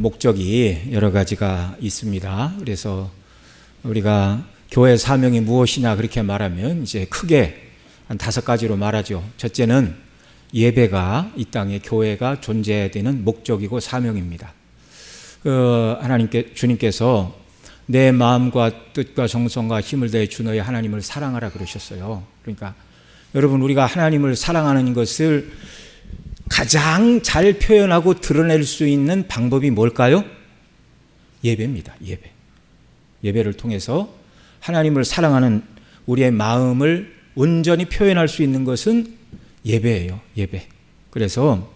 목적이 여러 가지가 있습니다. 그래서 우리가 교회 사명이 무엇이냐 그렇게 말하면 이제 크게 한 5가지로 말하죠. 첫째는 예배가 이 땅에 교회가 존재해야 되는 목적이고 사명입니다. 주님께서 내 마음과 뜻과 정성과 힘을 다해 주 너의 하나님을 사랑하라 그러셨어요. 그러니까 여러분, 우리가 하나님을 사랑하는 것을 가장 잘 표현하고 드러낼 수 있는 방법이 뭘까요? 예배입니다. 예배를 통해서 하나님을 사랑하는 우리의 마음을 온전히 표현할 수 있는 것은 예배예요. 예배. 그래서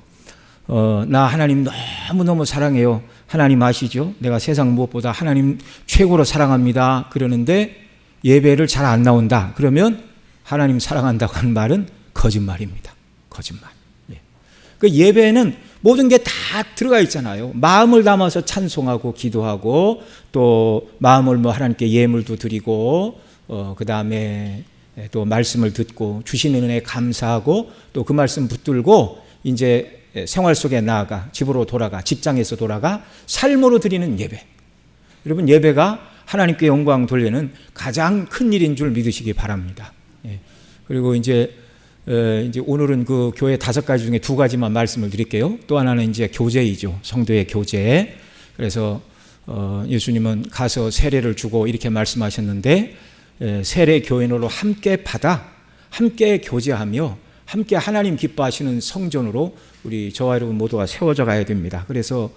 나 하나님 너무너무 사랑해요. 하나님 아시죠? 내가 세상 무엇보다 하나님 최고로 사랑합니다. 그러는데 예배를 잘 안 나온다. 그러면 하나님 사랑한다고 하는 말은 거짓말입니다. 거짓말. 그 예배에는 모든 게 다 들어가 있잖아요. 마음을 담아서 찬송하고 기도하고 또 마음을 하나님께 예물도 드리고 그 다음에 또 말씀을 듣고 주시는 은혜에 감사하고 또 그 말씀 붙들고 이제 생활 속에 나아가 집으로 돌아가 직장에서 돌아가 삶으로 드리는 예배. 여러분, 예배가 하나님께 영광 돌리는 가장 큰 일인 줄 믿으시기 바랍니다. 그리고 이제 오늘은 그 교회 5가지 중에 2가지만 말씀을 드릴게요. 또 하나는 이제 교제이죠. 성도의 교제. 그래서 예수님은 가서 세례를 주고 이렇게 말씀하셨는데 세례 교인으로 함께 받아 함께 교제하며 함께 하나님 기뻐하시는 성전으로 우리 저와 여러분 모두가 세워져 가야 됩니다. 그래서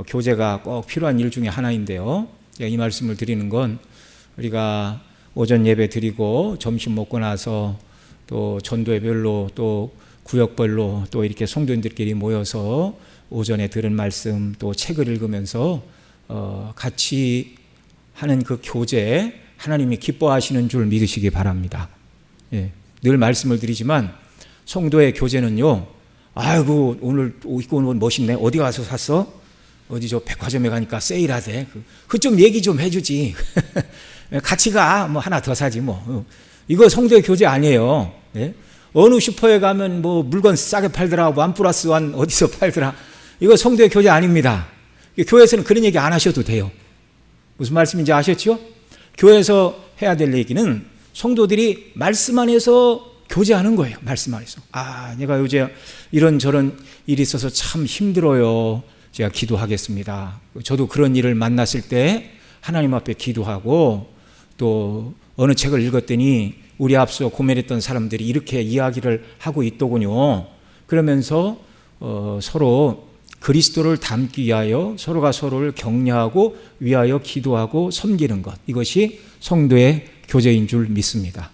교제가 꼭 필요한 일 중에 하나인데요. 이 말씀을 드리는 건 우리가 오전 예배 드리고 점심 먹고 나서 또 전도회별로 또 구역별로 또 이렇게 성도인들끼리 모여서 오전에 들은 말씀 또 책을 읽으면서 같이 하는 그 교제, 하나님이 기뻐하시는 줄 믿으시기 바랍니다. 늘 말씀을 드리지만 성도의 교제는요, 아이고 오늘 입고 온 옷 멋있네, 어디 가서 샀어? 어디 저 백화점에 가니까 세일하대. 그쪽 얘기 좀 해주지. 같이 가, 하나 더 사지 이거 성도의 교제 아니에요. 어느 슈퍼에 가면 물건 싸게 팔더라, 1+1 어디서 팔더라. 이거 성도의 교제 아닙니다. 교회에서는 그런 얘기 안 하셔도 돼요. 무슨 말씀인지 아셨죠? 교회에서 해야 될 얘기는 성도들이 말씀 안에서 교제하는 거예요. 말씀 안에서. 내가 요새 이런저런 일이 있어서 참 힘들어요. 제가 기도하겠습니다. 저도 그런 일을 만났을 때 하나님 앞에 기도하고 또 어느 책을 읽었더니 우리 앞서 고면했던 사람들이 이렇게 이야기를 하고 있더군요. 그러면서 서로 그리스도를 닮기 위하여 서로가 서로를 격려하고 위하여 기도하고 섬기는 것, 이것이 성도의 교제인 줄 믿습니다.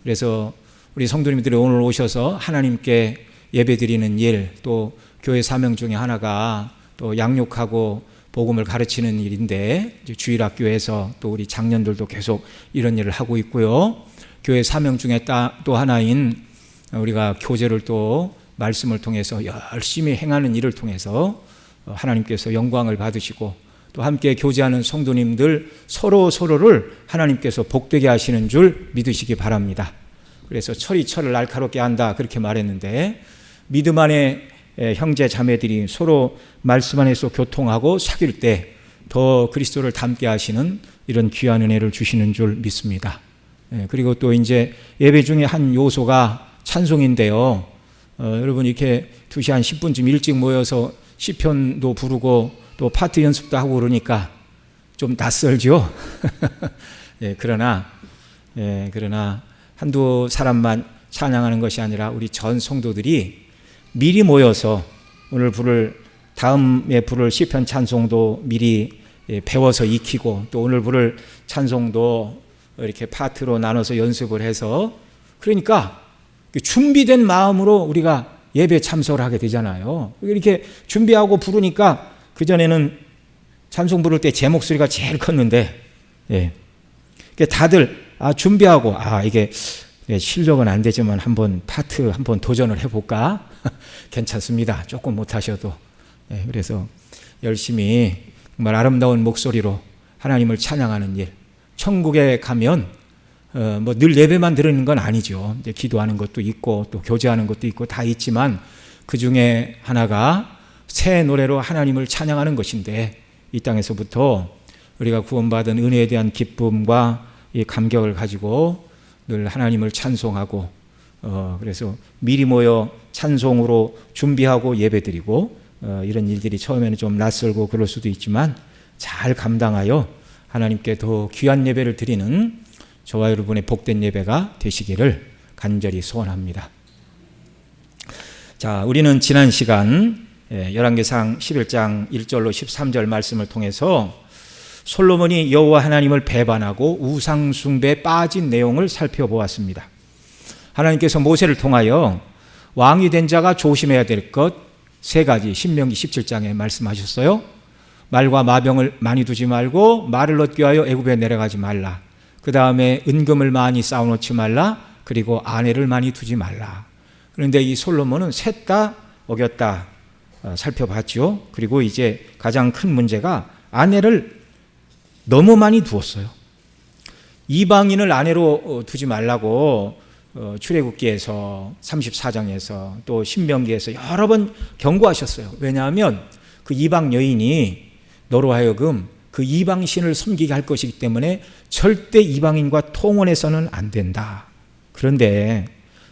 그래서 우리 성도님들이 오늘 오셔서 하나님께 예배드리는 일, 또 교회 사명 중에 하나가 또 양육하고 복음을 가르치는 일인데 주일학교에서 또 우리 장년들도 계속 이런 일을 하고 있고요. 교회 사명 중에 또 하나인 우리가 교제를 또 말씀을 통해서 열심히 행하는 일을 통해서 하나님께서 영광을 받으시고 또 함께 교제하는 성도님들 서로를 하나님께서 복되게 하시는 줄 믿으시기 바랍니다. 그래서 철이 철을 날카롭게 한다 그렇게 말했는데 믿음 안에 형제 자매들이 서로 말씀 안에서 교통하고 사귈 때 더 그리스도를 닮게 하시는 이런 귀한 은혜를 주시는 줄 믿습니다. 그리고 또 이제 예배 중에 한 요소가 찬송인데요. 여러분 이렇게 2시 한 10분쯤 일찍 모여서 시편도 부르고 또 파트 연습도 하고 그러니까 좀 낯설죠. 그러나 한두 사람만 찬양하는 것이 아니라 우리 전 성도들이 미리 모여서 오늘 다음에 부를 시편 찬송도 미리 배워서 익히고 또 오늘 부를 찬송도 이렇게 파트로 나눠서 연습을 해서 그러니까 준비된 마음으로 우리가 예배 참석을 하게 되잖아요. 이렇게 준비하고 부르니까 그전에는 찬송 부를 때 제 목소리가 제일 컸는데 다들 준비하고 이게 실력은 안 되지만 파트 한번 도전을 해볼까? 괜찮습니다. 조금 못하셔도. 그래서 열심히 정말 아름다운 목소리로 하나님을 찬양하는 일. 천국에 가면 늘 예배만 드리는 건 아니죠. 이제 기도하는 것도 있고 또 교제하는 것도 있고 다 있지만 그 중에 하나가 새 노래로 하나님을 찬양하는 것인데 이 땅에서부터 우리가 구원받은 은혜에 대한 기쁨과 이 감격을 가지고 늘 하나님을 찬송하고 그래서 미리 모여 찬송으로 준비하고 예배드리고 이런 일들이 처음에는 좀 낯설고 그럴 수도 있지만 잘 감당하여 하나님께 더 귀한 예배를 드리는 저와 여러분의 복된 예배가 되시기를 간절히 소원합니다. 자, 우리는 지난 시간 열왕기상 11장 1절로 13절 말씀을 통해서 솔로몬이 여호와 하나님을 배반하고 우상 숭배에 빠진 내용을 살펴보았습니다. 하나님께서 모세를 통하여 왕이 된 자가 조심해야 될 것 세 가지 신명기 17장에 말씀하셨어요. 말과 마병을 많이 두지 말고 말을 얻기 위하여 애굽에 내려가지 말라. 그 다음에 은금을 많이 쌓아놓지 말라. 그리고 아내를 많이 두지 말라. 그런데 이 솔로몬은 셋 다 어겼다 살펴봤죠. 그리고 이제 가장 큰 문제가 아내를 너무 많이 두었어요. 이방인을 아내로 두지 말라고 출애굽기에서 34장에서 또 신명기에서 여러 번 경고하셨어요. 왜냐하면 그 이방 여인이 너로 하여금 그 이방 신을 섬기게 할 것이기 때문에 절대 이방인과 통혼해서는 안 된다. 그런데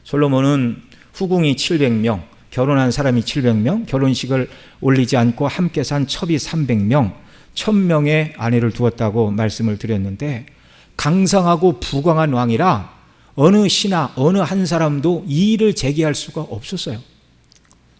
솔로몬은 후궁이 700명, 결혼한 사람이 700명, 결혼식을 올리지 않고 함께 산 첩이 300명, 1000명의 아내를 두었다고 말씀을 드렸는데 강성하고 부강한 왕이라 어느 신하, 어느 한 사람도 이의를 제기할 수가 없었어요.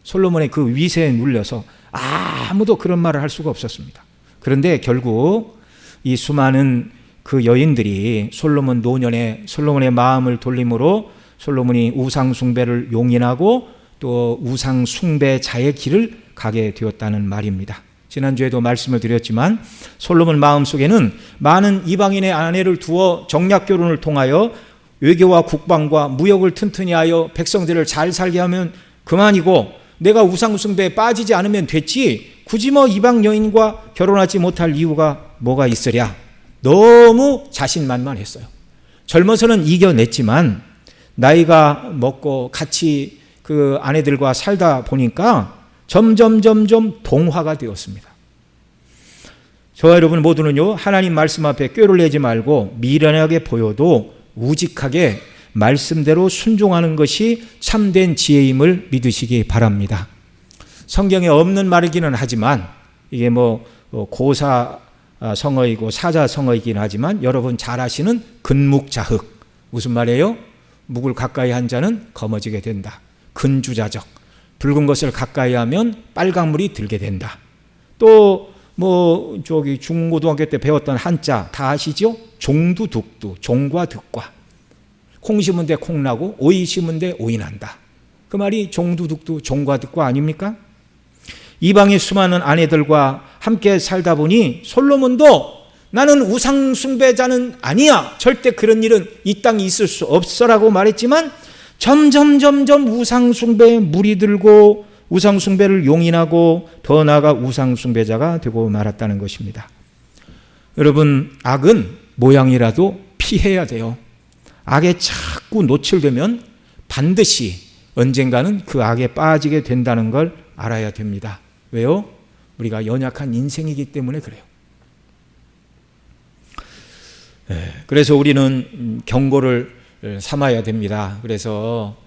솔로몬의 그 위세에 눌려서 아무도 그런 말을 할 수가 없었습니다. 그런데 결국 이 수많은 그 여인들이 솔로몬 노년에 솔로몬의 마음을 돌림으로 솔로몬이 우상 숭배를 용인하고 또 우상 숭배자의 길을 가게 되었다는 말입니다. 지난주에도 말씀을 드렸지만 솔로몬 마음속에는 많은 이방인의 아내를 두어 정략 결혼을 통하여 외교와 국방과 무역을 튼튼히 하여 백성들을 잘 살게 하면 그만이고 내가 우상 숭배에 빠지지 않으면 됐지 굳이 뭐 이방 여인과 결혼하지 못할 이유가 뭐가 있으랴. 너무 자신만만했어요. 젊어서는 이겨냈지만 나이가 먹고 같이 그 아내들과 살다 보니까 점점 동화가 되었습니다. 저와 여러분 모두는요, 하나님 말씀 앞에 꾀를 내지 말고 미련하게 보여도 우직하게 말씀대로 순종하는 것이 참된 지혜임을 믿으시기 바랍니다. 성경에 없는 말이기는 하지만 이게 뭐 고사 성어이고 사자 성어이긴 하지만 여러분 잘 아시는 근묵자흑. 무슨 말이에요? 묵을 가까이 한 자는 검어지게 된다. 근주자적. 붉은 것을 가까이 하면 빨강물이 들게 된다. 또 중고등학교 때 배웠던 한자 다 아시죠? 종두득두, 종과 득과. 콩 심은 데 콩 나고 오이 심은 데 오이 난다. 그 말이 종두득두, 종과 득과 아닙니까? 이방의 수많은 아내들과 함께 살다 보니 솔로몬도 나는 우상 숭배자는 아니야. 절대 그런 일은 이 땅에 있을 수 없어라고 말했지만 점점 우상 숭배에 물이 들고 우상 숭배를 용인하고 더 나아가 우상 숭배자가 되고 말았다는 것입니다. 여러분, 악은 모양이라도 피해야 돼요. 악에 자꾸 노출되면 반드시 언젠가는 그 악에 빠지게 된다는 걸 알아야 됩니다. 왜요? 우리가 연약한 인생이기 때문에 그래요. 그래서 우리는 경고를 삼아야 됩니다. 그래서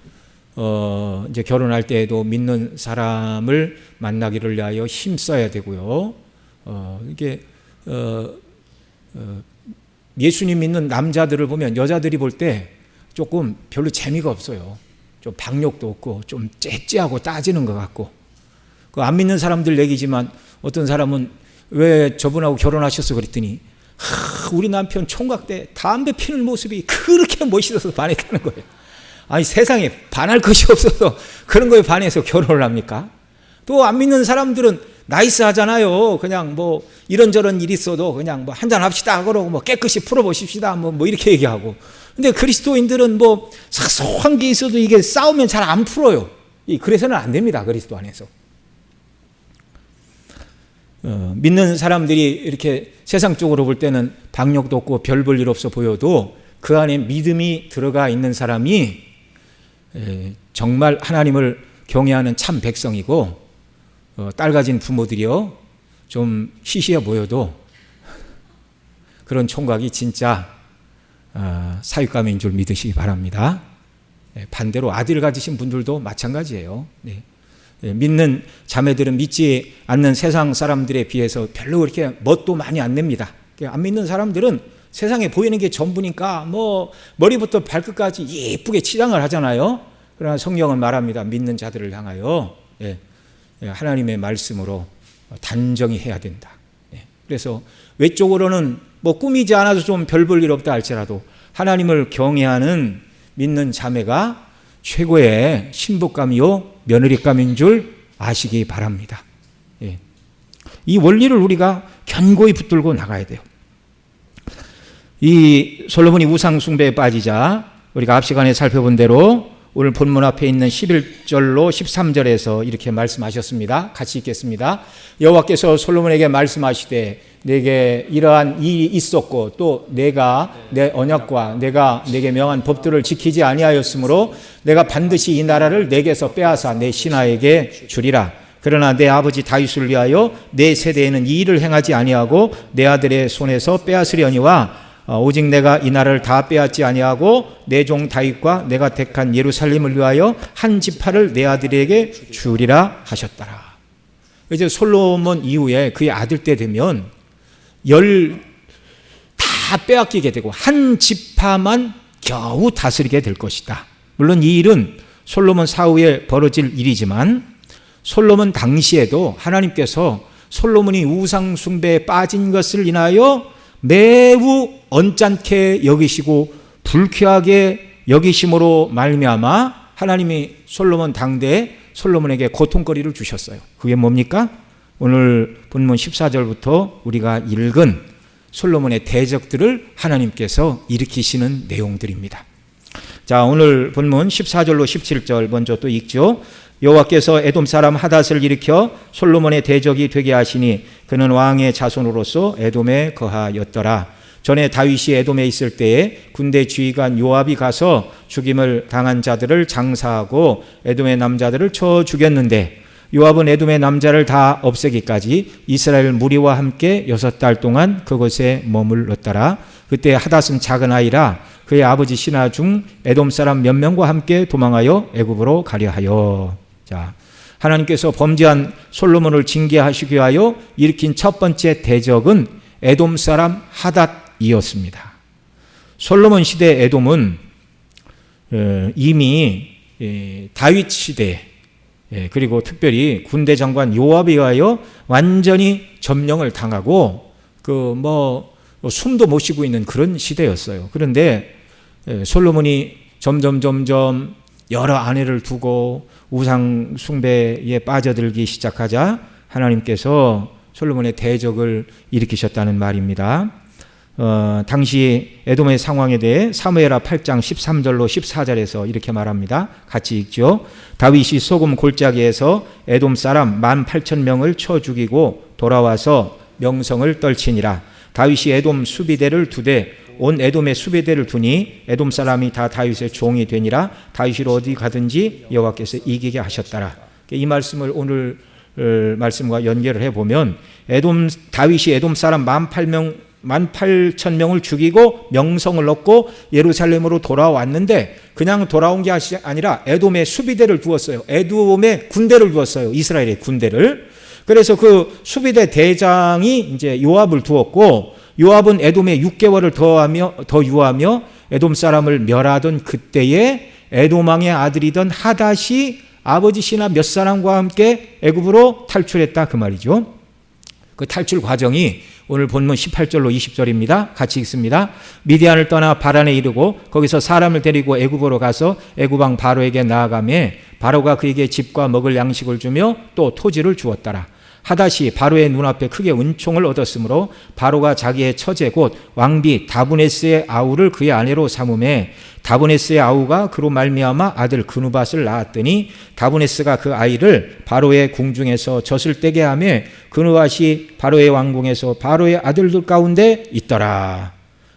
이제 결혼할 때에도 믿는 사람을 만나기를 위하여 힘써야 되고요. 이게 예수님 믿는 남자들을 보면 여자들이 볼 때 조금 별로 재미가 없어요. 좀 박력도 없고 좀 째째하고 따지는 것 같고. 그 안 믿는 사람들 얘기지만 어떤 사람은 왜 저분하고 결혼하셨어 그랬더니 우리 남편 총각 때 담배 피는 모습이 그렇게 멋있어서 반했다는 거예요. 아니 세상에 반할 것이 없어서 그런 거에 반해서 결혼을 합니까? 또 안 믿는 사람들은 나이스 하잖아요. 그냥 뭐 이런저런 일이 있어도 그냥 뭐 한잔 합시다 그러고 뭐 깨끗이 풀어보십시다 뭐 이렇게 얘기하고. 근데 그리스도인들은 뭐 사소한 게 있어도 이게 싸우면 잘 안 풀어요. 그래서는 안 됩니다. 그리스도 안에서. 믿는 사람들이 이렇게 세상적으로 볼 때는 박력도 없고 별 볼 일 없어 보여도 그 안에 믿음이 들어가 있는 사람이 정말 하나님을 경외하는 참 백성이고 딸 가진 부모들이요 좀 시시해 보여도 그런 총각이 진짜 사육감인 줄 믿으시기 바랍니다. 반대로 아들 가지신 분들도 마찬가지예요. 믿는 자매들은 믿지 않는 세상 사람들에 비해서 별로 그렇게 멋도 많이 안 냅니다. 안 믿는 사람들은 세상에 보이는 게 전부니까 뭐 머리부터 발끝까지 예쁘게 치장을 하잖아요. 그러나 성경은 말합니다. 믿는 자들을 향하여 하나님의 말씀으로 단정히 해야 된다. 그래서 외적으로는 뭐 꾸미지 않아도 좀 별 볼 일 없다 할지라도 하나님을 경외하는 믿는 자매가 최고의 신부감이요 며느리감인 줄 아시기 바랍니다. 이 원리를 우리가 견고히 붙들고 나가야 돼요. 이 솔로몬이 우상 숭배에 빠지자 우리가 앞 시간에 살펴본 대로 오늘 본문 앞에 있는 11절로 13절에서 이렇게 말씀하셨습니다. 같이 읽겠습니다. 여호와께서 솔로몬에게 말씀하시되 내게 이러한 일이 있었고 또 내가 내 언약과 내가 내게 명한 법들을 지키지 아니하였으므로 내가 반드시 이 나라를 내게서 빼앗아 내 신하에게 주리라. 그러나 내 아버지 다윗을 위하여 내 세대에는 이 일을 행하지 아니하고 내 아들의 손에서 빼앗으려니와 오직 내가 이 나라를 다 빼앗지 아니하고 내 종 다윗과 내가 택한 예루살렘을 위하여 한 지파를 내 아들에게 주리라 하셨더라. 이제 솔로몬 이후에 그의 아들 때 되면 다 빼앗기게 되고 한 지파만 겨우 다스리게 될 것이다. 물론 이 일은 솔로몬 사후에 벌어질 일이지만 솔로몬 당시에도 하나님께서 솔로몬이 우상 숭배에 빠진 것을 인하여 매우 언짢게 여기시고 불쾌하게 여기심으로 말미암아 하나님이 솔로몬 당대에 솔로몬에게 고통거리를 주셨어요. 그게 뭡니까? 오늘 본문 14절부터 우리가 읽은 솔로몬의 대적들을 하나님께서 일으키시는 내용들입니다. 자, 오늘 본문 14절로 17절 먼저 또 읽죠. 여호와께서 에돔 사람 하닷을 일으켜 솔로몬의 대적이 되게 하시니 그는 왕의 자손으로서 에돔에 거하였더라. 전에 다윗이 에돔에 있을 때에 군대 지휘관 요압이 가서 죽임을 당한 자들을 장사하고 에돔의 남자들을 쳐 죽였는데 요압은 에돔의 남자를 다 없애기까지 이스라엘 무리와 함께 6달 동안 그곳에 머물렀더라. 그때 하닷은 작은 아이라 그의 아버지 신하 중 에돔 사람 몇 명과 함께 도망하여 애굽으로 가려 하여. 자, 하나님께서 범죄한 솔로몬을 징계하시기 위하여 일으킨 첫 번째 대적은 에돔 사람 하닷이었습니다. 솔로몬 시대 에돔은 이미 다윗 시대 그리고 특별히 군대 장관 요압에 의하여 완전히 점령을 당하고 숨도 못 쉬고 있는 그런 시대였어요. 그런데 솔로몬이 점점 여러 아내를 두고 우상 숭배에 빠져들기 시작하자 하나님께서 솔로몬의 대적을 일으키셨다는 말입니다. 당시 에돔의 상황에 대해 사무엘하 8장 13절로 14절에서 이렇게 말합니다. 같이 읽죠. 다윗이 소금 골짜기에서 에돔 사람 18,000명을 쳐 죽이고 돌아와서 명성을 떨치니라. 다윗이 에돔 수비대를 2대 온 에돔의 수비대를 두니 에돔 사람이 다 다윗의 종이 되니라. 다윗이 어디 가든지 여호와께서 이기게 하셨더라. 이 말씀을 오늘 말씀과 연결을 해보면 다윗이 에돔 사람 18,000명을 죽이고 명성을 얻고 예루살렘으로 돌아왔는데 그냥 돌아온 게 아니라 에돔의 수비대를 두었어요. 에돔의 군대를 두었어요. 이스라엘의 군대를. 그래서 그 수비대 대장이 이제 요압을 두었고 요압은 에돔에 6개월을 더 유하며 에돔 사람을 멸하던 그때에 에돔 왕의 아들이던 하닷이 아버지 신하 몇 사람과 함께 애굽으로 탈출했다 그 말이죠. 그 탈출 과정이 오늘 본문 18절로 20절입니다. 같이 읽습니다. 미디안을 떠나 바란에 이르고 거기서 사람을 데리고 애굽으로 가서 애굽 왕 바로에게 나아가매 바로가 그에게 집과 먹을 양식을 주며 또 토지를 주었더라. 하닷이 바로의 눈앞에 크게 은총을 얻었으므로 바로가 자기의 처제 곧 왕비 다브네스의 아우를 그의 아내로 삼음에 다브네스의 아우가 그로 말미암아 아들 그누밧을 낳았더니 다브네스가 그 아이를 바로의 궁중에서 젖을 떼게 하며 그누밧이 바로의 왕궁에서 바로의 아들들 가운데 있더라.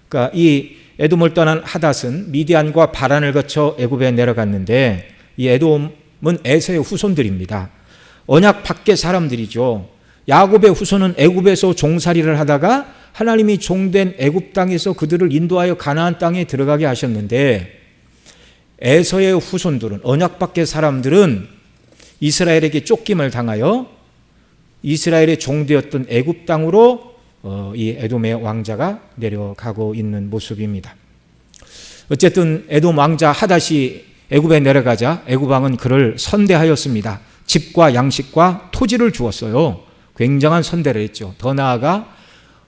그러니까 이 에돔을 떠난 하닷은 미디안과 바란을 거쳐 애굽에 내려갔는데 이 에돔은 에서의 후손들입니다. 언약 밖의 사람들이죠. 야곱의 후손은 애굽에서 종살이를 하다가 하나님이 종된 애굽 땅에서 그들을 인도하여 가나안 땅에 들어가게 하셨는데, 에서의 후손들은, 언약 밖의 사람들은 이스라엘에게 쫓김을 당하여 이스라엘의 종되었던 애굽 땅으로 이 에돔의 왕자가 내려가고 있는 모습입니다. 어쨌든 에돔 왕자 하닷이 애굽에 내려가자 애굽 왕은 그를 선대하였습니다. 집과 양식과 토지를 주었어요. 굉장한 선대를 했죠. 더 나아가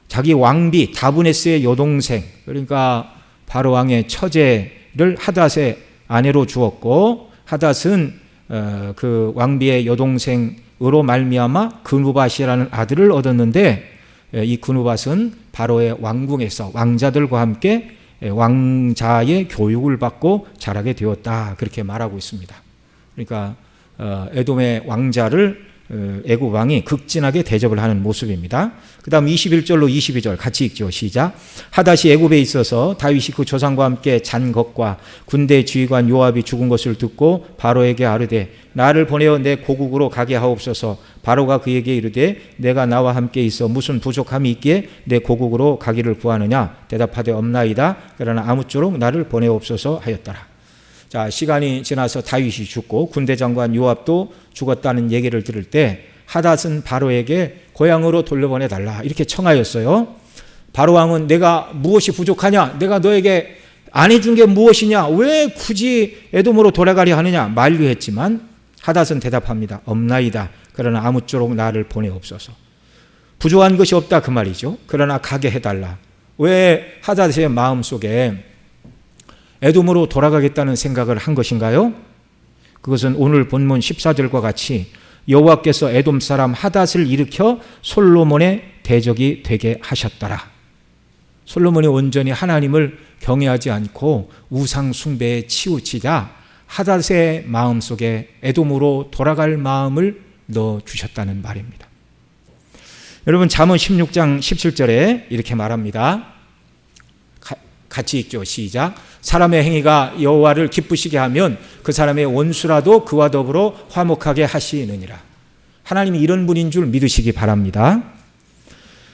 자기 왕비 다브네스의 여동생, 그러니까 바로 왕의 처제를 하닷의 아내로 주었고, 하닷은 그 왕비의 여동생으로 말미암아 그누밧이라는 아들을 얻었는데, 이 그누밧은 바로의 왕궁에서 왕자들과 함께 왕자의 교육을 받고 자라게 되었다, 그렇게 말하고 있습니다. 그러니까 에돔의 왕자를 애굽 왕이 극진하게 대접을 하는 모습입니다. 그 다음 21절로 22절 같이 읽죠. 시작. 하닷이 애굽에 있어서 다윗이 그 조상과 함께 잔 것과 군대 지휘관 요압이 죽은 것을 듣고 바로에게 아뢰되 나를 보내어 내 고국으로 가게 하옵소서. 바로가 그에게 이르되 내가 나와 함께 있어 무슨 부족함이 있기에 내 고국으로 가기를 구하느냐. 대답하되 없나이다. 그러나 아무쪼록 나를 보내옵소서 하였더라. 자, 시간이 지나서 다윗이 죽고 군대 장관 요압도 죽었다는 얘기를 들을 때 하닷은 바로에게 고향으로 돌려보내달라 이렇게 청하였어요. 바로 왕은 내가 무엇이 부족하냐? 내가 너에게 안 해준 게 무엇이냐? 왜 굳이 에돔으로 돌아가려 하느냐? 만류했지만 하닷은 대답합니다. 없나이다. 그러나 아무쪼록 나를 보내옵소서. 부족한 것이 없다 그 말이죠. 그러나 가게 해달라. 왜 하닷의 마음속에 에돔으로 돌아가겠다는 생각을 한 것인가요? 그것은 오늘 본문 14절과 같이 여호와께서 에돔 사람 하닷을 일으켜 솔로몬의 대적이 되게 하셨더라. 솔로몬이 온전히 하나님을 경외하지 않고 우상 숭배에 치우치자 하닷의 마음속에 에돔으로 돌아갈 마음을 넣어주셨다는 말입니다. 여러분, 잠언 16장 17절에 이렇게 말합니다. 같이 읽죠. 시작. 사람의 행위가 여호와를 기쁘시게 하면 그 사람의 원수라도 그와 더불어 화목하게 하시느니라. 하나님이 이런 분인 줄 믿으시기 바랍니다.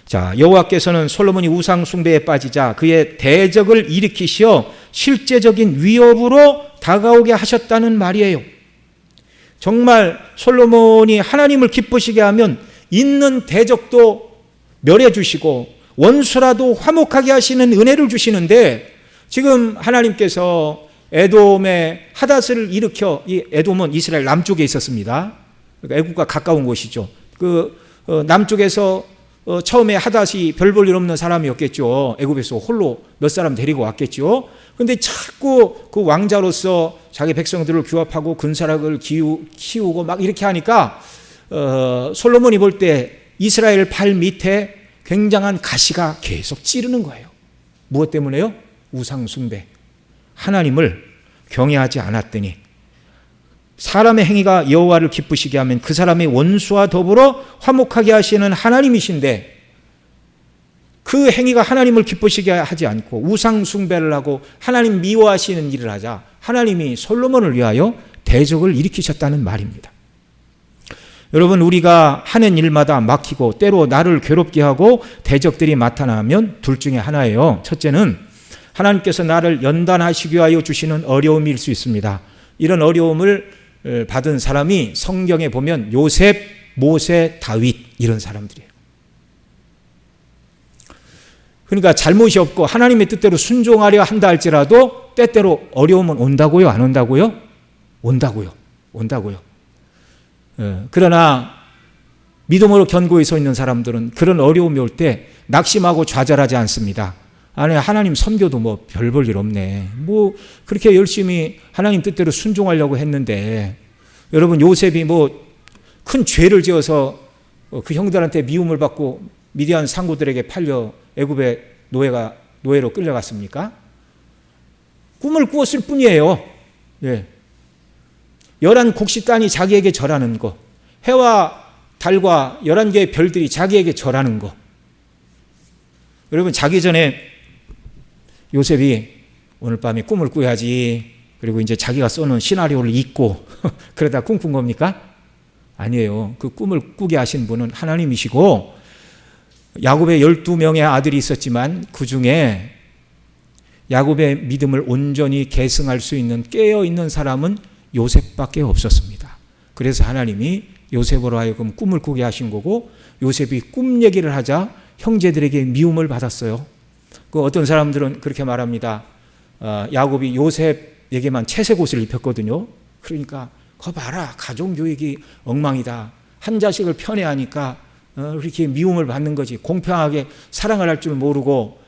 자, 여호와께서는 솔로몬이 우상 숭배에 빠지자 그의 대적을 일으키시어 실제적인 위협으로 다가오게 하셨다는 말이에요. 정말 솔로몬이 하나님을 기쁘시게 하면 있는 대적도 멸해 주시고 원수라도 화목하게 하시는 은혜를 주시는데, 지금 하나님께서 에돔의 하닷을 일으켜, 이 에돔은 이스라엘 남쪽에 있었습니다. 그러니까 애국과 가까운 곳이죠. 그 남쪽에서 처음에 하닷이 별 볼 일 없는 사람이었겠죠. 애굽에서 홀로 몇 사람 데리고 왔겠죠. 그런데 자꾸 그 왕자로서 자기 백성들을 규합하고 군사력을 키우고 막 이렇게 하니까 솔로몬이 볼 때 이스라엘 발 밑에 굉장한 가시가 계속 찌르는 거예요. 무엇 때문에요? 우상 숭배. 하나님을 경외하지 않았더니, 사람의 행위가 여호와를 기쁘시게 하면 그 사람의 원수와 더불어 화목하게 하시는 하나님이신데, 그 행위가 하나님을 기쁘시게 하지 않고 우상 숭배를 하고 하나님 미워하시는 일을 하자 하나님이 솔로몬을 위하여 대적을 일으키셨다는 말입니다. 여러분, 우리가 하는 일마다 막히고 때로 나를 괴롭게 하고 대적들이 나타나면 둘 중에 하나예요. 첫째는 하나님께서 나를 연단하시기 위하여 주시는 어려움일 수 있습니다. 이런 어려움을 받은 사람이 성경에 보면 요셉, 모세, 다윗 이런 사람들이에요. 그러니까 잘못이 없고 하나님의 뜻대로 순종하려 한다 할지라도 때때로 어려움은 온다고요? 안 온다고요? 온다고요. 그러나 믿음으로 견고히 서 있는 사람들은 그런 어려움이 올 때 낙심하고 좌절하지 않습니다. 아니, 하나님 섬겨도 뭐 별 볼 일 없네. 뭐 그렇게 열심히 하나님 뜻대로 순종하려고 했는데, 여러분, 요셉이 뭐 큰 죄를 지어서 그 형들한테 미움을 받고 미디안 상구들에게 팔려 애굽의 노예로 끌려갔습니까? 꿈을 꾸었을 뿐이에요. 예. 11곡식 단이 자기에게 절하는 거, 해와 달과 11개의 별들이 자기에게 절하는 거. 여러분, 자기 전에 요셉이 오늘 밤에 꿈을 꾸야지, 그리고 이제 자기가 써놓은 시나리오를 읽고 그러다 꿈꾼 겁니까? 아니에요. 그 꿈을 꾸게 하신 분은 하나님이시고, 야곱의 12명의 아들이 있었지만 그 중에 야곱의 믿음을 온전히 계승할 수 있는 깨어있는 사람은 요셉밖에 없었습니다. 그래서 하나님이 요셉으로 하여금 꿈을 꾸게 하신 거고, 요셉이 꿈 얘기를 하자 형제들에게 미움을 받았어요. 그 어떤 사람들은 그렇게 말합니다. 야곱이 요셉에게만 채색 옷을 입혔거든요. 그러니까 거 봐라, 가정교육이 엉망이다. 한 자식을 편애하니까 그렇게 미움을 받는 거지. 공평하게 사랑을 할 줄 모르고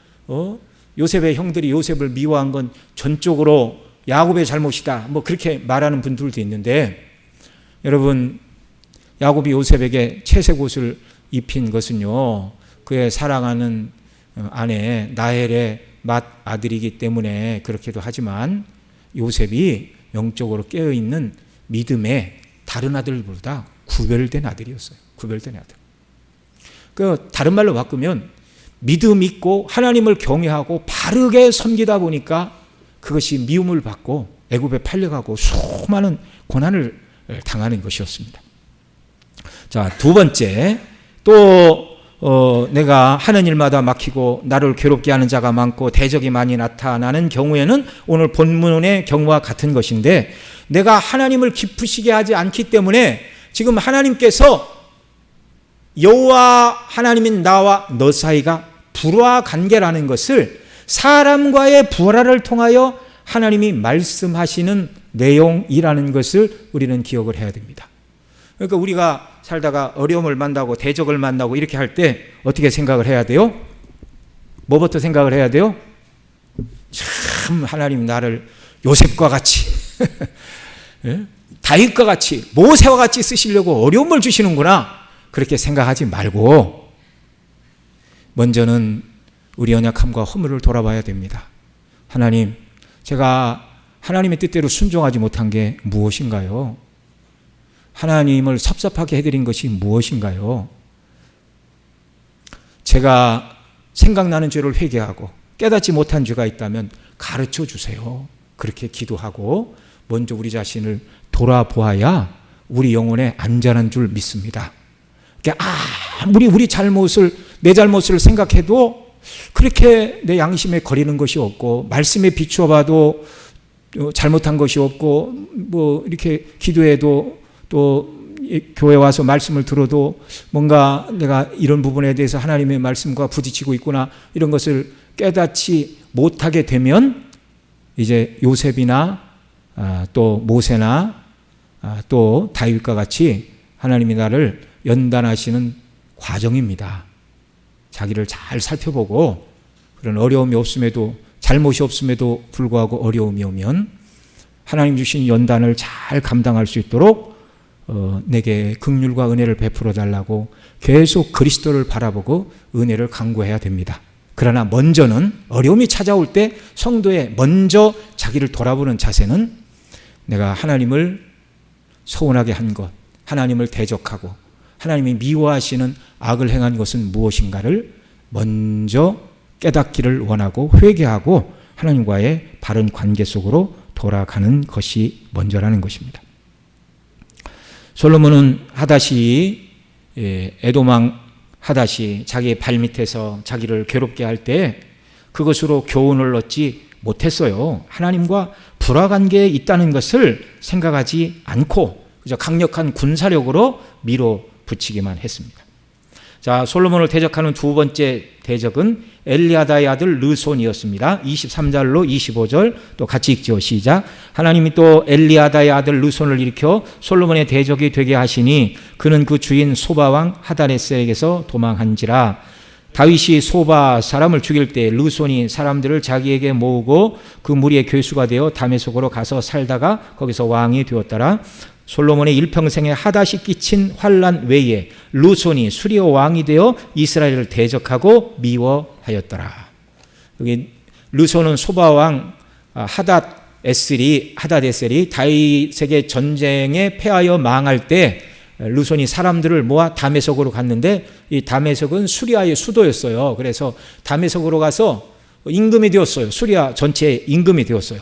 요셉의 형들이 요셉을 미워한 건 전적으로 야곱의 잘못이다. 뭐 그렇게 말하는 분들도 있는데, 여러분, 야곱이 요셉에게 채색 옷을 입힌 것은요, 그의 사랑하는 아내 나헬의 맏아들이기 때문에 그렇기도 하지만, 요셉이 영적으로 깨어있는 믿음의 다른 아들보다 구별된 아들이었어요. 구별된 아들. 그 다른 말로 바꾸면 믿음 있고 하나님을 경외하고 바르게 섬기다 보니까 그것이 미움을 받고 애굽에 팔려가고 수많은 고난을 당하는 것이었습니다. 자, 두 번째, 또 내가 하는 일마다 막히고 나를 괴롭게 하는 자가 많고 대적이 많이 나타나는 경우에는 오늘 본문의 경우와 같은 것인데, 내가 하나님을 기쁘시게 하지 않기 때문에 지금 하나님께서 여호와 하나님인 나와 너 사이가 불화 관계라는 것을 사람과의 불화를 통하여 하나님이 말씀하시는 내용이라는 것을 우리는 기억을 해야 됩니다. 그러니까 우리가 살다가 어려움을 만나고 대적을 만나고 이렇게 할 때 어떻게 생각을 해야 돼요? 뭐부터 생각을 해야 돼요? 참 하나님 나를 요셉과 같이 다윗과 같이 모세와 같이 쓰시려고 어려움을 주시는구나, 그렇게 생각하지 말고 먼저는 우리 연약함과 허물을 돌아봐야 됩니다. 하나님, 제가 하나님의 뜻대로 순종하지 못한 게 무엇인가요? 하나님을 섭섭하게 해드린 것이 무엇인가요? 제가 생각나는 죄를 회개하고 깨닫지 못한 죄가 있다면 가르쳐 주세요. 그렇게 기도하고 먼저 우리 자신을 돌아보아야 우리 영혼에 안전한 줄 믿습니다. 아무리 내 잘못을 생각해도 그렇게 내 양심에 거리는 것이 없고, 말씀에 비추어봐도 잘못한 것이 없고, 뭐 이렇게 기도해도 또 교회 와서 말씀을 들어도 뭔가 내가 이런 부분에 대해서 하나님의 말씀과 부딪히고 있구나, 이런 것을 깨닫지 못하게 되면 이제 요셉이나 또 모세나 또 다윗과 같이 하나님이 나를 연단하시는 과정입니다. 자기를 잘 살펴보고, 그런 어려움이 없음에도, 잘못이 없음에도 불구하고 어려움이 오면 하나님 주신 연단을 잘 감당할 수 있도록 내게 긍휼과 은혜를 베풀어 달라고 계속 그리스도를 바라보고 은혜를 간구해야 됩니다. 그러나 먼저는 어려움이 찾아올 때 성도의 먼저 자기를 돌아보는 자세는 내가 하나님을 서운하게 한 것, 하나님을 대적하고 하나님이 미워하시는 악을 행한 것은 무엇인가를 먼저 깨닫기를 원하고 회개하고 하나님과의 바른 관계 속으로 돌아가는 것이 먼저라는 것입니다. 솔로몬은 하닷이, 에돔왕 하닷이 자기의 발밑에서 자기를 괴롭게 할 때 그것으로 교훈을 얻지 못했어요. 하나님과 불화관계에 있다는 것을 생각하지 않고 그저 강력한 군사력으로 밀어붙이기만 했습니다. 자, 솔로몬을 대적하는 두 번째 대적은 엘리아다의 아들 르손이었습니다. 23절로 25절 또 같이 읽죠. 시작. 하나님이 또 엘리아다의 아들 르손을 일으켜 솔로몬의 대적이 되게 하시니 그는 그 주인 소바왕 하다네셀에게서 도망한지라. 다윗이 소바 사람을 죽일 때 르손이 사람들을 자기에게 모으고 그 무리의 교수가 되어 다메섹으로 가서 살다가 거기서 왕이 되었더라. 솔로몬의 일평생에 하닷이 끼친 환난 외에 르손이 수리오 왕이 되어 이스라엘을 대적하고 미워하였더라. 여기 르손은 소바 왕 하닷에셀이 다윗에게 전쟁에 패하여 망할 때 르손이 사람들을 모아 다메섹으로 갔는데, 이 다메섹은 수리아의 수도였어요. 그래서 다메섹으로 가서 임금이 되었어요. 수리아 전체의 임금이 되었어요.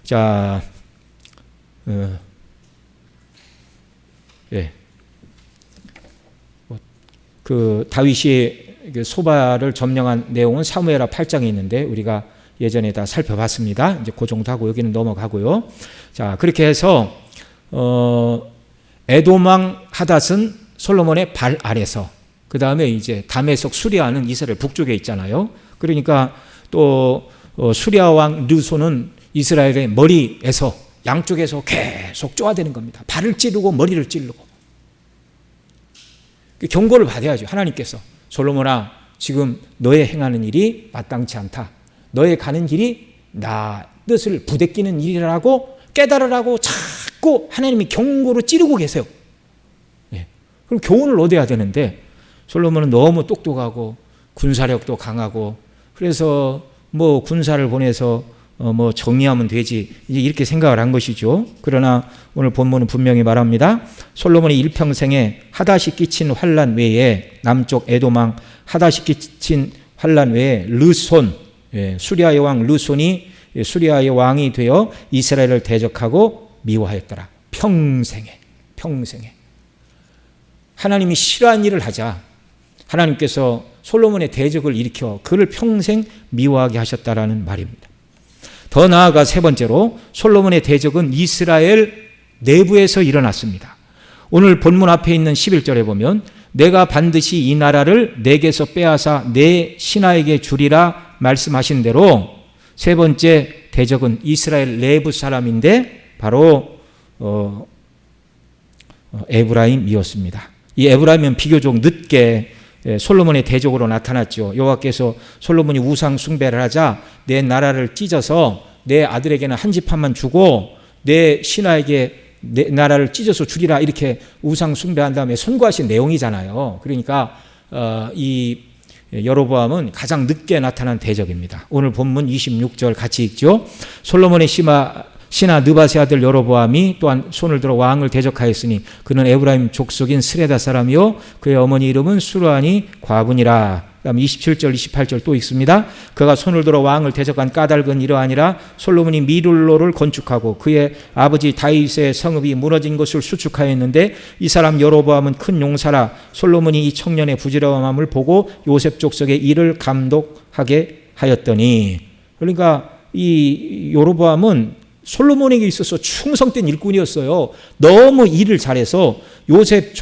자, 예. 그 다윗이 소바를 점령한 내용은 사무엘하 8장에 있는데 우리가 예전에 다 살펴봤습니다. 이제 그 정도 하고 여기는 넘어가고요. 자, 그렇게 해서 에돔왕 하닷은 솔로몬의 발 아래서, 그 다음에 이제 다메섹 수리아는 이스라엘 북쪽에 있잖아요. 그러니까 또 수리아 왕 르손은 이스라엘의 머리에서 양쪽에서 계속 쪼아대는 겁니다. 발을 찌르고 머리를 찌르고. 경고를 받아야죠. 하나님께서 솔로몬아, 지금 너의 행하는 일이 마땅치 않다. 너의 가는 길이 나 뜻을 부대끼는 일이라고 깨달으라고 자꾸 하나님이 경고로 찌르고 계세요. 예. 그럼 교훈을 얻어야 되는데 솔로몬은 너무 똑똑하고 군사력도 강하고 그래서 뭐 군사를 보내서 뭐 정리하면 되지 이렇게 생각을 한 것이죠. 그러나 오늘 본문은 분명히 말합니다. 솔로몬이 일평생에 하닷이 끼친 환난 외에, 남쪽 에돔왕 하닷이 끼친 환난 외에 르손, 수리아의 왕 르손이 수리아의 왕이 되어 이스라엘을 대적하고 미워하였더라. 평생에 하나님이 싫어하는 일을 하자 하나님께서 솔로몬의 대적을 일으켜 그를 평생 미워하게 하셨다라는 말입니다. 더 나아가 세 번째로 솔로몬의 대적은 이스라엘 내부에서 일어났습니다. 오늘 본문 앞에 있는 11절에 보면 내가 반드시 이 나라를 내게서 빼앗아 내 신하에게 주리라 말씀하신 대로 세 번째 대적은 이스라엘 내부 사람인데 바로 에브라임이었습니다. 이 에브라임은 비교적 늦게 솔로몬의 대적으로 나타났죠. 여호와께서 솔로몬이 우상 숭배를 하자 내 나라를 찢어서 내 아들에게는 한 지파만 주고 내 신하에게 내 나라를 찢어서 주리라 이렇게 우상 숭배한 다음에 선고하신 내용이잖아요. 그러니까 이 여로보암은 가장 늦게 나타난 대적입니다. 오늘 본문 26절 같이 읽죠. 솔로몬의 신하 느밧의 아들 여로보암이 또한 손을 들어 왕을 대적하였으니 그는 에브라임 족속인 스레다 사람이요 그의 어머니 이름은 수르아니 과분이라. 그다음 27절 28절 또 읽습니다. 그가 손을 들어 왕을 대적한 까닭은 이러하니라. 솔로몬이 미룰로를 건축하고 그의 아버지 다윗의 성읍이 무너진 것을 수축하였는데 이 사람 여로보암은 큰 용사라. 솔로몬이 이 청년의 부지런함을 보고 요셉 족속의 일을 감독하게 하였더니, 그러니까 이 여로보암은 솔로몬에게 있어서 충성된 일꾼이었어요. 너무 일을 잘해서 요셉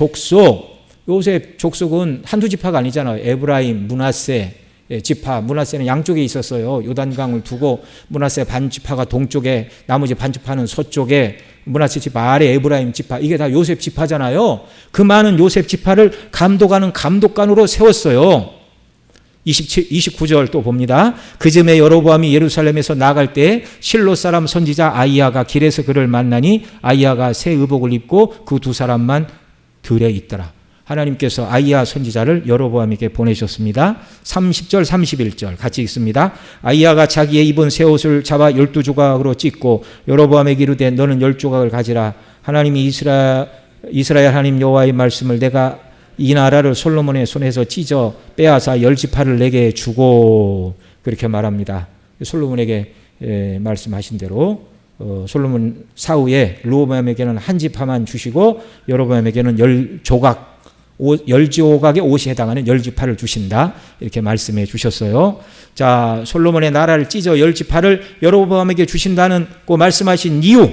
족속은 한두 지파가 아니잖아요. 에브라임, 므낫세 지파, 므낫세는 양쪽에 있었어요. 요단강을 두고 므낫세 반 지파가 동쪽에, 나머지 반 지파는 서쪽에, 므낫세 지파 아래 에브라임 지파, 이게 다 요셉 지파잖아요. 그 많은 요셉 지파를 감독하는 감독관으로 세웠어요. 29절 또 봅니다. 그 즈음에 여로보암이 예루살렘에서 나갈 때 실로 사람 선지자 아이야가 길에서 그를 만나니 아이야가 새 의복을 입고 그 두 사람만 들에 있더라. 하나님께서 아이야 선지자를 여로보암에게 보내셨습니다. 30절 31절 같이 읽습니다. 아이야가 자기의 입은 새 옷을 잡아 12조각으로 찢고 여로보암에게 이르되 너는 10조각을 가지라. 하나님이 이스라엘 하나님 여호와의 말씀을 내가 이 나라를 솔로몬의 손에서 찢어 빼앗아 10지파를 내게 주고, 그렇게 말합니다. 솔로몬에게 말씀하신 대로 솔로몬 사후에 르호보암에게는 한 지파만 주시고 여로보암에게는 10조각의 옷이 해당하는 10지파를 주신다, 이렇게 말씀해 주셨어요. 자, 솔로몬의 나라를 찢어 10지파를 여로보암에게 주신다는 그 말씀하신 이유,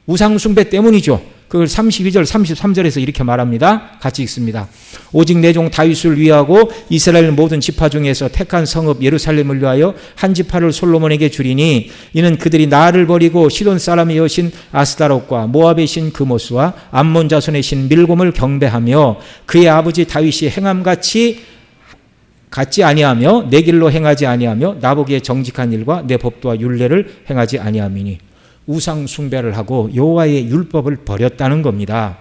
우상숭배 때문이죠. 그걸 32절 33절에서 이렇게 말합니다. 같이 읽습니다. 오직 내 종 다윗을 위하고 이스라엘 모든 지파 중에서 택한 성읍 예루살렘을 위하여 한 지파를 솔로몬에게 주리니 이는 그들이 나를 버리고 시돈 사람의 여신 아스다롯과 모압의 신 그모스와 암몬 자손의 신 밀곰을 경배하며 그의 아버지 다윗이 행함같이 갖지 아니하며 내 길로 행하지 아니하며 나보기에 정직한 일과 내 법도와 율례를 행하지 아니함이니. 우상 숭배를 하고 여호와의 율법을 버렸다는 겁니다.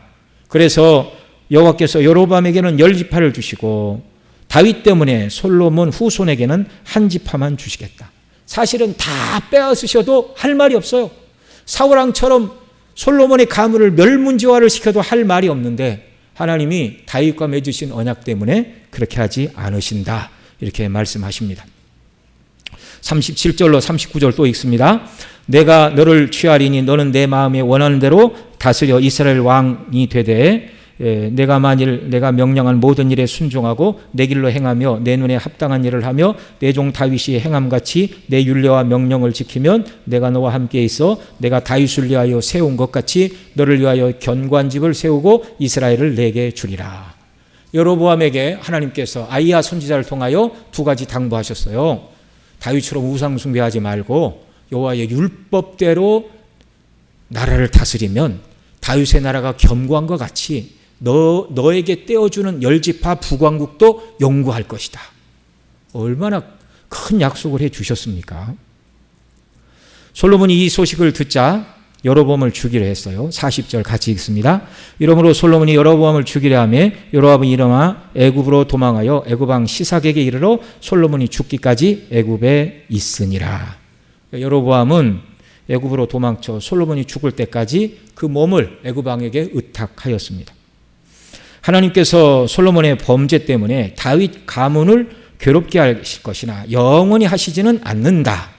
그래서 여호와께서 여로보암에게는 10지파를 주시고 다윗 때문에 솔로몬 후손에게는 한 지파만 주시겠다. 사실은 다 빼앗으셔도 할 말이 없어요. 사울왕처럼 솔로몬의 가문을 멸문지화를 시켜도 할 말이 없는데 하나님이 다윗과 맺으신 언약 때문에 그렇게 하지 않으신다, 이렇게 말씀하십니다. 37절로 39절 또 읽습니다. 내가 너를 취하리니 너는 내 마음에 원하는 대로 다스려 이스라엘 왕이 되되 내가 만일 내가 명령한 모든 일에 순종하고 내 길로 행하며 내 눈에 합당한 일을 하며 내 종 다윗이 행함같이 내 율례와 명령을 지키면 내가 너와 함께 있어 내가 다윗을 위하여 세운 것 같이 너를 위하여 견고한집을 세우고 이스라엘을 내게 주리라. 여로보암에게 하나님께서 아히야 선지자를 통하여 두 가지 당부하셨어요. 다윗처럼 우상 숭배하지 말고 여호와의 율법대로 나라를 다스리면 다윗의 나라가 견고한 것 같이 너에게 떼어주는 10지파 북왕국도 영구할 것이다. 얼마나 큰 약속을 해 주셨습니까? 솔로몬이 이 소식을 듣자 여로보암을 죽이려 했어요. 40절 같이 읽습니다. 이러므로 솔로몬이 여로보암을 죽이려 하며 여로보암이 일어나 애굽으로 도망하여 애굽 왕 시삭에게 이르러 솔로몬이 죽기까지 애굽에 있으니라. 여로보암은 애굽으로 도망쳐 솔로몬이 죽을 때까지 그 몸을 애굽 왕에게 의탁하였습니다. 하나님께서 솔로몬의 범죄 때문에 다윗 가문을 괴롭게 하실 것이나 영원히 하시지는 않는다.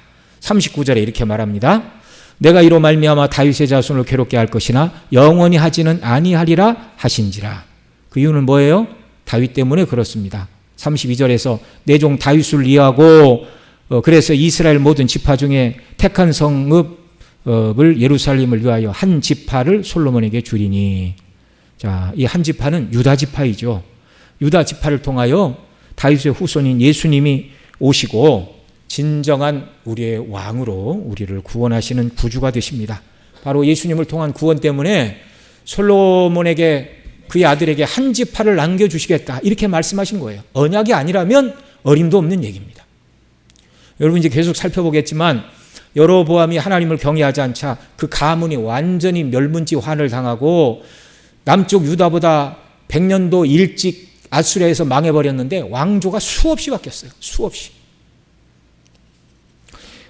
39절에 이렇게 말합니다. 내가 이로 말미암아 다윗의 자손을 괴롭게 할 것이나 영원히 하지는 아니하리라 하신지라. 그 이유는 뭐예요? 다윗 때문에 그렇습니다. 32절에서 내 종 다윗을 위하고 그래서 이스라엘 모든 지파 중에 택한 성읍을 예루살렘을 위하여 한 지파를 솔로몬에게 주리니. 자, 이 한 지파는 유다 지파이죠. 유다 지파를 통하여 다윗의 후손인 예수님이 오시고 진정한 우리의 왕으로 우리를 구원하시는 구주가 되십니다. 바로 예수님을 통한 구원 때문에 솔로몬에게 그의 아들에게 한 지파를 남겨주시겠다 이렇게 말씀하신 거예요. 언약이 아니라면 어림도 없는 얘기입니다. 여러분 이제 계속 살펴보겠지만 여로보암이 하나님을 경외하지 않자 그 가문이 완전히 멸문지환을 당하고 남쪽 유다보다 100년도 일찍 아수리아에서 망해버렸는데 왕조가 수없이 바뀌었어요. 수없이.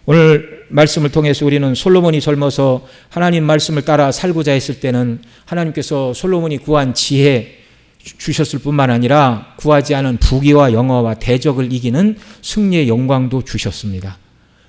오늘 말씀을 통해서 우리는 솔로몬이 젊어서 하나님 말씀을 따라 살고자 했을 때는 하나님께서 솔로몬이 구한 지혜 주셨을 뿐만 아니라 구하지 않은 부귀와 영화와 대적을 이기는 승리의 영광도 주셨습니다.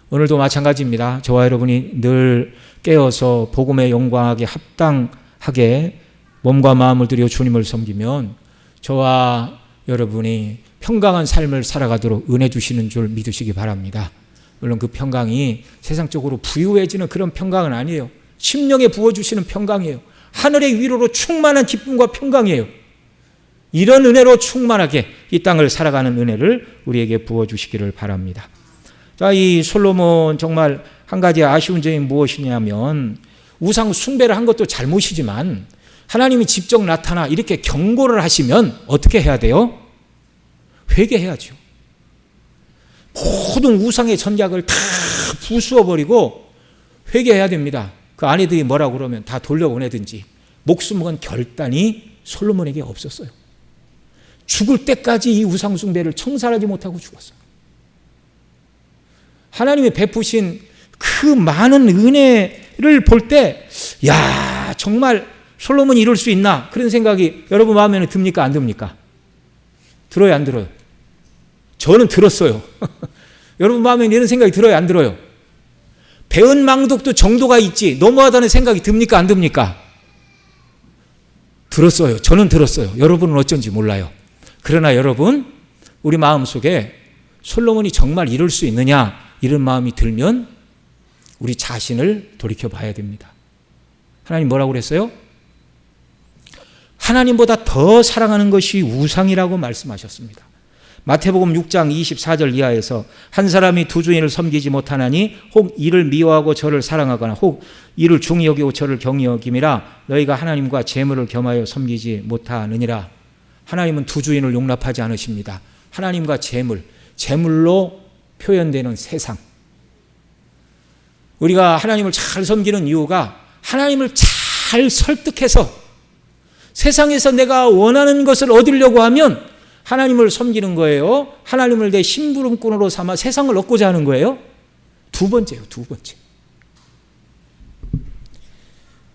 오늘도 마찬가지입니다. 저와 여러분이 늘 깨어서 복음의 영광하게 합당하게 몸과 마음을 들여 주님을 섬기면 저와 여러분이 평강한 삶을 살아가도록 은혜 주시는 줄 믿으시기 바랍니다. 물론 그 평강이 세상적으로 부유해지는 그런 평강은 아니에요. 심령에 부어주시는 평강이에요. 하늘의 위로로 충만한 기쁨과 평강이에요. 이런 은혜로 충만하게 이 땅을 살아가는 은혜를 우리에게 부어주시기를 바랍니다. 자, 이 솔로몬 정말 한 가지 아쉬운 점이 무엇이냐면 우상 숭배를 한 것도 잘못이지만 하나님이 직접 나타나 이렇게 경고를 하시면 어떻게 해야 돼요? 회개해야죠. 모든 우상의 전략을 다 부수어버리고 회개해야 됩니다. 그 아내들이 뭐라고 그러면 다 돌려보내든지 목숨은 결단이 솔로몬에게 없었어요. 죽을 때까지 이 우상 숭배를 청산하지 못하고 죽었어요. 하나님이 베푸신 그 많은 은혜를 볼 때 야, 정말 솔로몬이 이룰 수 있나? 그런 생각이 여러분 마음에는 듭니까? 안 듭니까? 들어요? 안 들어요? 저는 들었어요. 여러분 마음에 이런 생각이 들어요? 안 들어요? 배은망덕도 정도가 있지 너무하다는 생각이 듭니까? 안 듭니까? 들었어요. 저는 들었어요. 여러분은 어쩐지 몰라요. 그러나 여러분 우리 마음속에 솔로몬이 정말 이룰 수 있느냐 이런 마음이 들면 우리 자신을 돌이켜봐야 됩니다. 하나님 뭐라고 그랬어요? 하나님보다 더 사랑하는 것이 우상이라고 말씀하셨습니다. 마태복음 6장 24절 이하에서 한 사람이 두 주인을 섬기지 못하나니 혹 이를 미워하고 저를 사랑하거나 혹 이를 중히 여기고 저를 경히 여김이라 너희가 하나님과 재물을 겸하여 섬기지 못하느니라. 하나님은 두 주인을 용납하지 않으십니다. 하나님과 재물로 표현되는 세상. 우리가 하나님을 잘 섬기는 이유가 하나님을 잘 설득해서 세상에서 내가 원하는 것을 얻으려고 하면 하나님을 섬기는 거예요. 하나님을 내 심부름꾼으로 삼아 세상을 얻고자 하는 거예요. 두 번째요.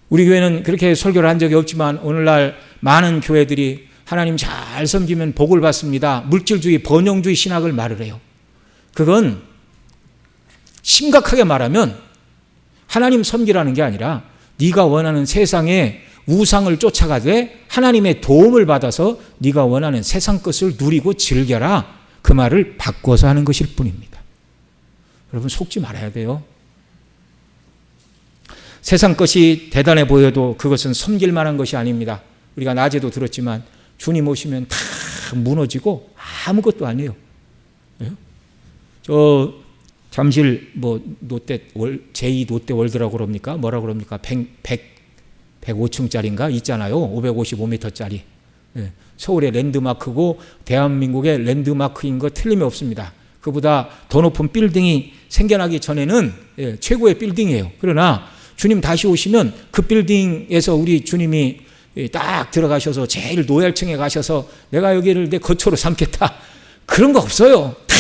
우리 교회는 그렇게 설교를 한 적이 없지만 오늘날 많은 교회들이 하나님 잘 섬기면 복을 받습니다. 물질주의, 번영주의 신학을 말을 해요. 그건 심각하게 말하면 하나님 섬기라는 게 아니라 네가 원하는 세상에 우상을 쫓아가되 하나님의 도움을 받아서 네가 원하는 세상 것을 누리고 즐겨라. 그 말을 바꿔서 하는 것일 뿐입니다. 여러분 속지 말아야 돼요. 세상 것이 대단해 보여도 그것은 섬길 만한 것이 아닙니다. 우리가 낮에도 들었지만 주님 오시면 다 무너지고 아무것도 아니에요. 저 잠실 제2 롯데월드라고 그럽니까? 뭐라고 그럽니까? 105층짜리인가 있잖아요. 555m짜리. 서울의 랜드마크고 대한민국의 랜드마크인 거 틀림이 없습니다. 그보다 더 높은 빌딩이 생겨나기 전에는 최고의 빌딩이에요. 그러나 주님 다시 오시면 그 빌딩에서 우리 주님이 딱 들어가셔서 제일 노열층에 가셔서 내가 여기를 내 거처로 삼겠다. 그런 거 없어요. 다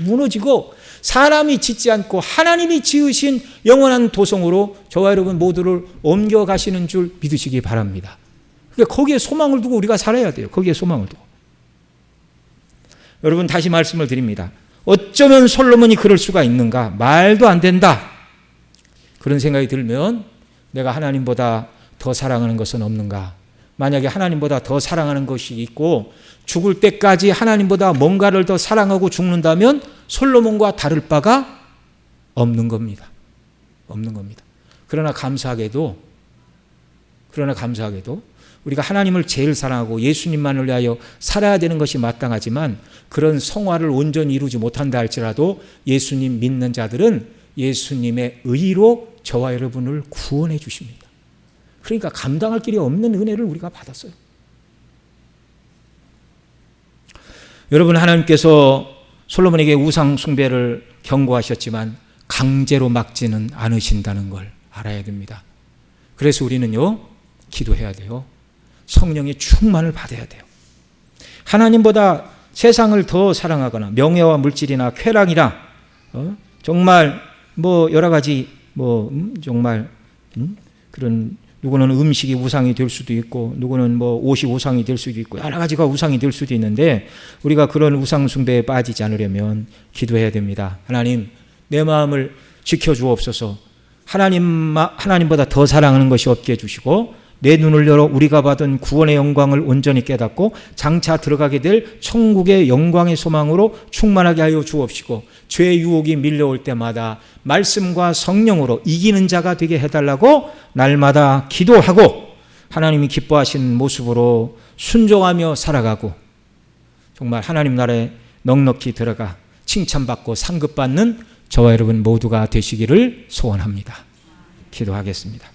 무너지고 사람이 짓지 않고 하나님이 지으신 영원한 도성으로 저와 여러분 모두를 옮겨가시는 줄 믿으시기 바랍니다. 그러니까 거기에 소망을 두고 우리가 살아야 돼요. 거기에 소망을 두고. 여러분 다시 말씀을 드립니다. 어쩌면 솔로몬이 그럴 수가 있는가? 말도 안 된다. 그런 생각이 들면 내가 하나님보다 더 사랑하는 것은 없는가? 만약에 하나님보다 더 사랑하는 것이 있고 죽을 때까지 하나님보다 뭔가를 더 사랑하고 죽는다면 솔로몬과 다를 바가 없는 겁니다. 없는 겁니다. 그러나 감사하게도 우리가 하나님을 제일 사랑하고 예수님만을 위하여 살아야 되는 것이 마땅하지만 그런 성화를 온전히 이루지 못한다 할지라도 예수님 믿는 자들은 예수님의 의로 저와 여러분을 구원해 주십니다. 그러니까 감당할 길이 없는 은혜를 우리가 받았어요. 여러분 하나님께서 솔로몬에게 우상 숭배를 경고하셨지만 강제로 막지는 않으신다는 걸 알아야 됩니다. 그래서 우리는요 기도해야 돼요. 성령의 충만을 받아야 돼요. 하나님보다 세상을 더 사랑하거나 명예와 물질이나 쾌락이나 정말 여러 가지 정말 그런 누구는 음식이 우상이 될 수도 있고 누구는 옷이 우상이 될 수도 있고 여러 가지가 우상이 될 수도 있는데 우리가 그런 우상 숭배에 빠지지 않으려면 기도해야 됩니다. 하나님 내 마음을 지켜주옵소서. 하나님보다 더 사랑하는 것이 없게 해주시고 내 눈을 열어 우리가 받은 구원의 영광을 온전히 깨닫고 장차 들어가게 될 천국의 영광의 소망으로 충만하게 하여 주옵시고 죄의 유혹이 밀려올 때마다 말씀과 성령으로 이기는 자가 되게 해달라고 날마다 기도하고 하나님이 기뻐하시는 모습으로 순종하며 살아가고 정말 하나님 나라에 넉넉히 들어가 칭찬받고 상급받는 저와 여러분 모두가 되시기를 소원합니다. 기도하겠습니다.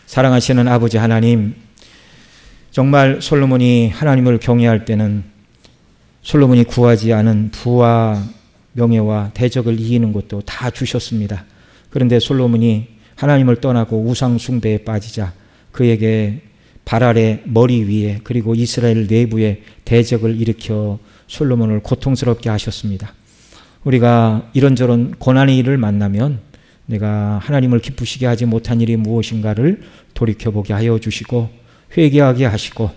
사랑하시는 아버지 하나님, 정말 솔로몬이 하나님을 경외할 때는 솔로몬이 구하지 않은 부와 명예와 대적을 이기는 것도 다 주셨습니다. 그런데 솔로몬이 하나님을 떠나고 우상 숭배에 빠지자 그에게 발 아래 머리 위에 그리고 이스라엘 내부에 대적을 일으켜 솔로몬을 고통스럽게 하셨습니다. 우리가 이런저런 고난의 일을 만나면 내가 하나님을 기쁘시게 하지 못한 일이 무엇인가를 돌이켜보게 하여 주시고 회개하게 하시고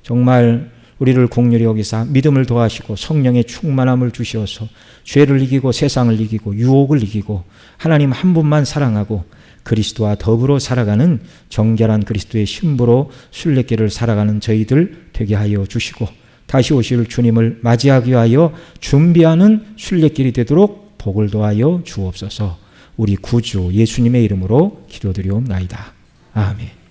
정말 우리를 긍휼히 여기사 믿음을 더하시고 성령의 충만함을 주시어서 죄를 이기고 세상을 이기고 유혹을 이기고 하나님 한 분만 사랑하고 그리스도와 더불어 살아가는 정결한 그리스도의 신부로 순례길을 살아가는 저희들 되게 하여 주시고 다시 오실 주님을 맞이하기 위하여 준비하는 순례길이 되도록 복을 더하여 주옵소서. 우리 구주 예수님의 이름으로 기도드리옵나이다. 아멘.